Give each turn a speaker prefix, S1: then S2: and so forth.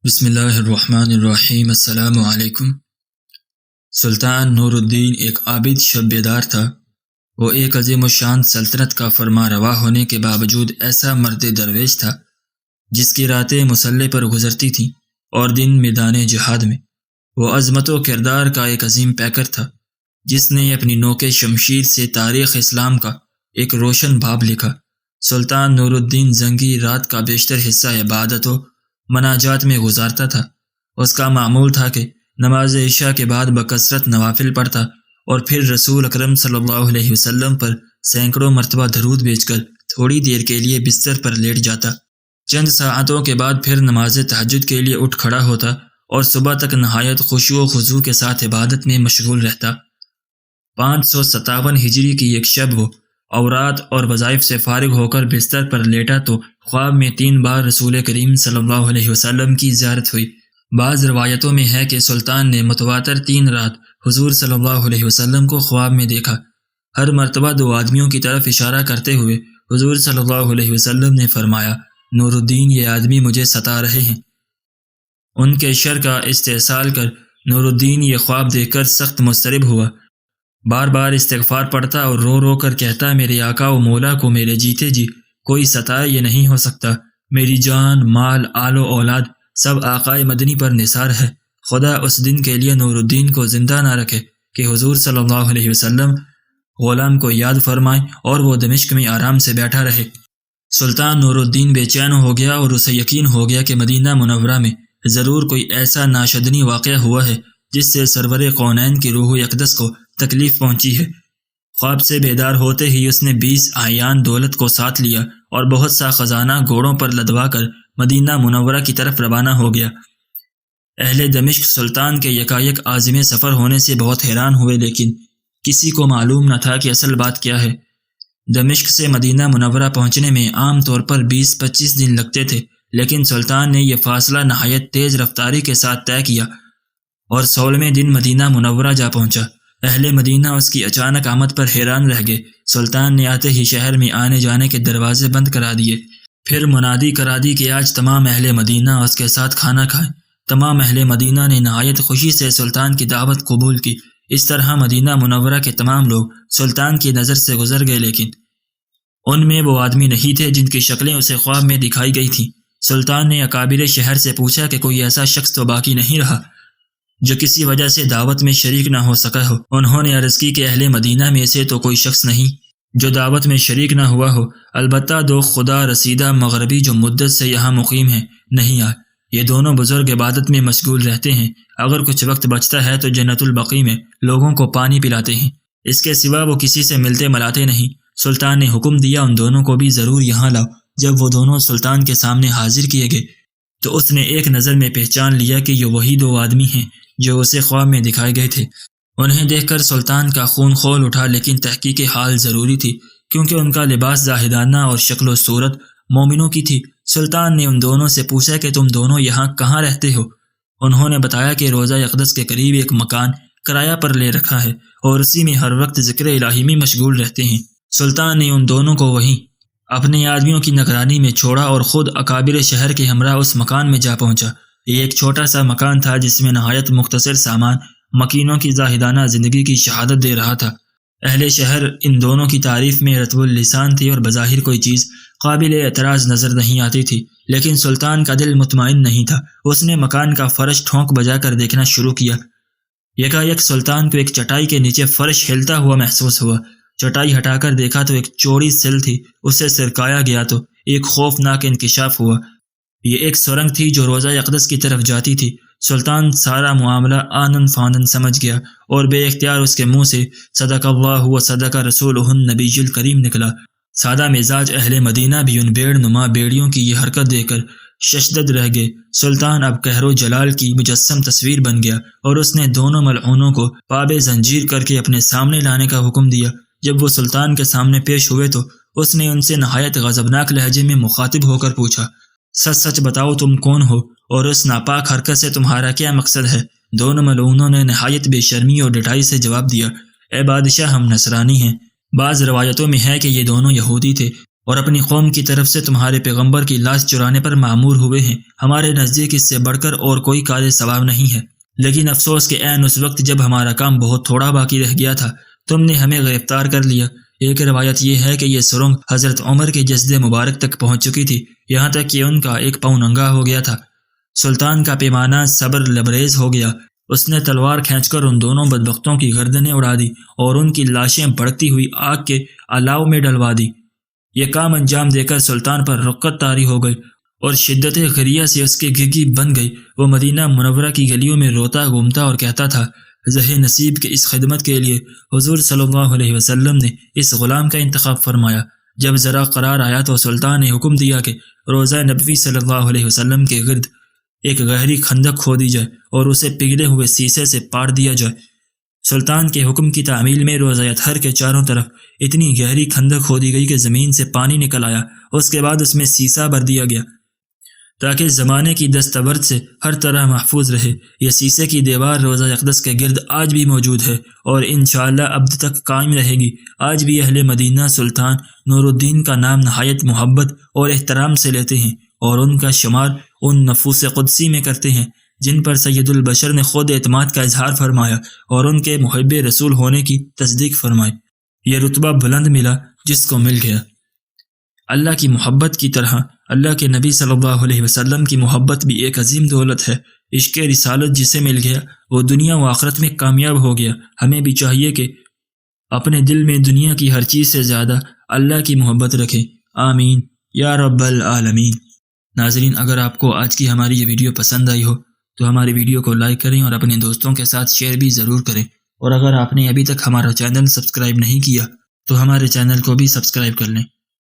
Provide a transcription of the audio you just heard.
S1: بسم اللہ الرحمن الرحیم۔ السلام علیکم۔ سلطان نور الدین ایک عابد شب بیدار تھا۔ وہ ایک عظیم الشان سلطنت کا فرما روا ہونے کے باوجود ایسا مرد درویش تھا جس کی راتیں مسلح پر گزرتی تھیں اور دن میدان جہاد میں۔ وہ عظمت و کردار کا ایک عظیم پیکر تھا جس نے اپنی نوک شمشیر سے تاریخ اسلام کا ایک روشن باب لکھا۔ سلطان نور الدین زنگی رات کا بیشتر حصہ عبادت و مناجات میں گزارتا تھا۔ اس کا معمول تھا کہ نماز عشاء کے بعد بکثرت نوافل پڑھتا اور پھر رسول اکرم صلی اللہ علیہ وسلم پر سینکڑوں مرتبہ درود بھیج کر تھوڑی دیر کے لیے بستر پر لیٹ جاتا۔ چند ساعتوں کے بعد پھر نماز تہجد کے لیے اٹھ کھڑا ہوتا اور صبح تک نہایت خشوع و خضوع کے ساتھ عبادت میں مشغول رہتا۔ 557 ہجری کی ایک شب وہ اوراد اور وظائف سے فارغ ہو کر بستر پر لیٹا تو خواب میں 3 بار رسول کریم صلی اللہ علیہ وسلم کی زیارت ہوئی۔ بعض روایتوں میں ہے کہ سلطان نے متواتر 3 رات حضور صلی اللہ علیہ وسلم کو خواب میں دیکھا۔ ہر مرتبہ 2 آدمیوں کی طرف اشارہ کرتے ہوئے حضور صلی اللہ علیہ وسلم نے فرمایا، نور الدین یہ آدمی مجھے ستا رہے ہیں۔ ان کے شر کا استحصال کر نور الدین یہ خواب دیکھ کر سخت مضطرب ہوا۔ بار بار استغفار پڑھتا اور رو رو کر کہتا، میرے آقا و مولا کو میرے جیتے جی کوئی ستائے یہ نہیں ہو سکتا۔ میری جان، مال، آل و اولاد سب آقائے مدنی پر نثار ہے۔ خدا اس دن کے لیے نور الدین کو زندہ نہ رکھے کہ حضور صلی اللہ علیہ وسلم غلام کو یاد فرمائیں اور وہ دمشق میں آرام سے بیٹھا رہے۔ سلطان نور الدین بے چین ہو گیا اور اسے یقین ہو گیا کہ مدینہ منورہ میں ضرور کوئی ایسا ناشدنی واقعہ ہوا ہے جس سے سرور کونین کی روح اقدس کو تکلیف پہنچی ہے۔ خواب سے بیدار ہوتے ہی اس نے 20 اعیان دولت کو ساتھ لیا اور بہت سا خزانہ گھوڑوں پر لدوا کر مدینہ منورہ کی طرف روانہ ہو گیا۔ اہل دمشق سلطان کے یکایک عازم سفر ہونے سے بہت حیران ہوئے، لیکن کسی کو معلوم نہ تھا کہ اصل بات کیا ہے۔ دمشق سے مدینہ منورہ پہنچنے میں عام طور پر 20-25 دن لگتے تھے، لیکن سلطان نے یہ فاصلہ نہایت تیز رفتاری کے ساتھ طے کیا اور 16ویں دن مدینہ منورہ جا پہنچا۔ اہل مدینہ اس کی اچانک آمد پر حیران رہ گئے۔ سلطان نے آتے ہی شہر میں آنے جانے کے دروازے بند کرا دیے، پھر منادی کرا دی کہ آج تمام اہل مدینہ اس کے ساتھ کھانا کھائیں۔ تمام اہل مدینہ نے نہایت خوشی سے سلطان کی دعوت قبول کی۔ اس طرح مدینہ منورہ کے تمام لوگ سلطان کی نظر سے گزر گئے، لیکن ان میں وہ آدمی نہیں تھے جن کی شکلیں اسے خواب میں دکھائی گئی تھیں۔ سلطان نے اکابر شہر سے پوچھا کہ کوئی ایسا شخص تو باقی نہیں رہا جو کسی وجہ سے دعوت میں شریک نہ ہو سکا ہو۔ انہوں نے عرض کی کہ اہل مدینہ میں سے تو کوئی شخص نہیں جو دعوت میں شریک نہ ہوا ہو، البتہ 2 خدا رسیدہ مغربی جو مدت سے یہاں مقیم ہیں نہیں آئے۔ یہ دونوں بزرگ عبادت میں مشغول رہتے ہیں، اگر کچھ وقت بچتا ہے تو جنت البقیع میں لوگوں کو پانی پلاتے ہیں، اس کے سوا وہ کسی سے ملتے ملاتے نہیں۔ سلطان نے حکم دیا ان دونوں کو بھی ضرور یہاں لاؤ۔ جب وہ دونوں سلطان کے سامنے حاضر کیے گئے تو اس نے ایک نظر میں پہچان لیا کہ یہ وہی 2 آدمی ہیں جو اسے خواب میں دکھائے گئے تھے۔ انہیں دیکھ کر سلطان کا خون کھول اٹھا، لیکن تحقیق حال ضروری تھی کیونکہ ان کا لباس زاہدانہ اور شکل و صورت مومنوں کی تھی۔ سلطان نے ان دونوں سے پوچھا کہ تم دونوں یہاں کہاں رہتے ہو؟ انہوں نے بتایا کہ روضہ اقدس کے قریب ایک مکان کرایہ پر لے رکھا ہے اور اسی میں ہر وقت ذکر الہی میں مشغول رہتے ہیں۔ سلطان نے ان دونوں کو وہیں اپنے آدمیوں کی نگرانی میں چھوڑا اور خود اکابر شہر کے ہمراہ اس مکان میں جا پہنچا۔ یہ ایک چھوٹا سا مکان تھا جس میں نہایت مختصر سامان مکینوں کی زاہدانہ زندگی کی شہادت دے رہا تھا۔ اہل شہر ان دونوں کی تعریف میں رطب اللسان تھی اور بظاہر کوئی چیز قابل اعتراض نظر نہیں آتی تھی، لیکن سلطان کا دل مطمئن نہیں تھا۔ اس نے مکان کا فرش ٹھونک بجا کر دیکھنا شروع کیا۔ یکایک سلطان کو ایک چٹائی کے نیچے فرش ہلتا ہوا محسوس ہوا۔ چٹائی ہٹا کر دیکھا تو ایک چوڑی سل تھی، اسے سرکایا گیا تو ایک خوفناک انکشاف ہوا۔ یہ ایک سرنگ تھی جو روضہ اقدس کی طرف جاتی تھی۔ سلطان سارا معاملہ آنن فانن سمجھ گیا اور بے اختیار اس کے منہ سے صدق اللہ و صدق رسولہ النبی الکریم نکلا۔ سادہ مزاج اہل مدینہ بھی ان بیڑ نما بیڑیوں کی یہ حرکت دیکھ کر ششدد رہ گئے۔ سلطان اب قہر و جلال کی مجسم تصویر بن گیا اور اس نے دونوں ملعونوں کو پاب زنجیر کر کے اپنے سامنے لانے کا حکم دیا۔ جب وہ سلطان کے سامنے پیش ہوئے تو اس نے ان سے نہایت غضبناک لہجے میں مخاطب ہو کر پوچھا، سچ سچ بتاؤ تم کون ہو اور اس ناپاک حرکت سے تمہارا کیا مقصد ہے؟ دونوں ملعونوں نے نہایت بے شرمی اور ڈٹائی سے جواب دیا، اے بادشاہ ہم نصرانی ہیں۔ بعض روایتوں میں ہے کہ یہ دونوں یہودی تھے اور اپنی قوم کی طرف سے تمہارے پیغمبر کی لاش چرانے پر معمور ہوئے ہیں۔ ہمارے نزدیک اس سے بڑھ کر اور کوئی کار ثواب نہیں ہے، لیکن افسوس کہ عین اس وقت جب ہمارا کام بہت تھوڑا باقی رہ گیا تھا تم نے ہمیں گرفتار کر لیا۔ ایک روایت یہ ہے کہ یہ سرنگ حضرت عمر کے جسد مبارک تک پہنچ چکی تھی، یہاں تک کہ ان کا ایک پاؤں ننگا ہو گیا تھا۔ سلطان کا پیمانہ صبر لبریز ہو گیا، اس نے تلوار کھینچ کر ان دونوں بدبختوں کی گردنیں اڑا دی اور ان کی لاشیں بڑھتی ہوئی آگ کے الاؤ میں ڈلوا دی۔ یہ کام انجام دے کر سلطان پر رقت طاری ہو گئی اور شدت غریہ سے اس کے گگی بن گئی۔ وہ مدینہ منورہ کی گلیوں میں روتا گھومتا اور کہتا تھا، زہ نصیب کے اس خدمت کے لیے حضور صلی اللہ علیہ وسلم نے اس غلام کا انتخاب فرمایا۔ جب ذرا قرار آیا تو سلطان نے حکم دیا کہ روضہ نبوی صلی اللہ علیہ وسلم کے گرد ایک گہری خندق کھودی جائے اور اسے پگھلے ہوئے سیسے سے پاٹ دیا جائے۔ سلطان کے حکم کی تعمیل میں روضہ اطہر کے چاروں طرف اتنی گہری خندق کھودی گئی کہ زمین سے پانی نکل آیا۔ اس کے بعد اس میں سیسا بھر دیا گیا تاکہ زمانے کی دستبرد سے ہر طرح محفوظ رہے۔ یہ سیسے کی دیوار روضہ اقدس کے گرد آج بھی موجود ہے اور انشاءاللہ ابد تک قائم رہے گی۔ آج بھی اہل مدینہ سلطان نور الدین کا نام نہایت محبت اور احترام سے لیتے ہیں اور ان کا شمار ان نفوس قدسی میں کرتے ہیں جن پر سید البشر نے خود اعتماد کا اظہار فرمایا اور ان کے محب رسول ہونے کی تصدیق فرمائی۔ یہ رتبہ بلند ملا جس کو مل گیا۔ اللہ کی محبت کی طرح اللہ کے نبی صلی اللہ علیہ وسلم کی محبت بھی ایک عظیم دولت ہے۔ عشق رسالت جسے مل گیا وہ دنیا و آخرت میں کامیاب ہو گیا۔ ہمیں بھی چاہیے کہ اپنے دل میں دنیا کی ہر چیز سے زیادہ اللہ کی محبت رکھیں۔ آمین یا رب العالمین۔ ناظرین، اگر آپ کو آج کی ہماری یہ ویڈیو پسند آئی ہو تو ہماری ویڈیو کو لائک کریں اور اپنے دوستوں کے ساتھ شیئر بھی ضرور کریں، اور اگر آپ نے ابھی تک ہمارا چینل سبسکرائب نہیں کیا تو ہمارے چینل کو بھی سبسکرائب کر لیں۔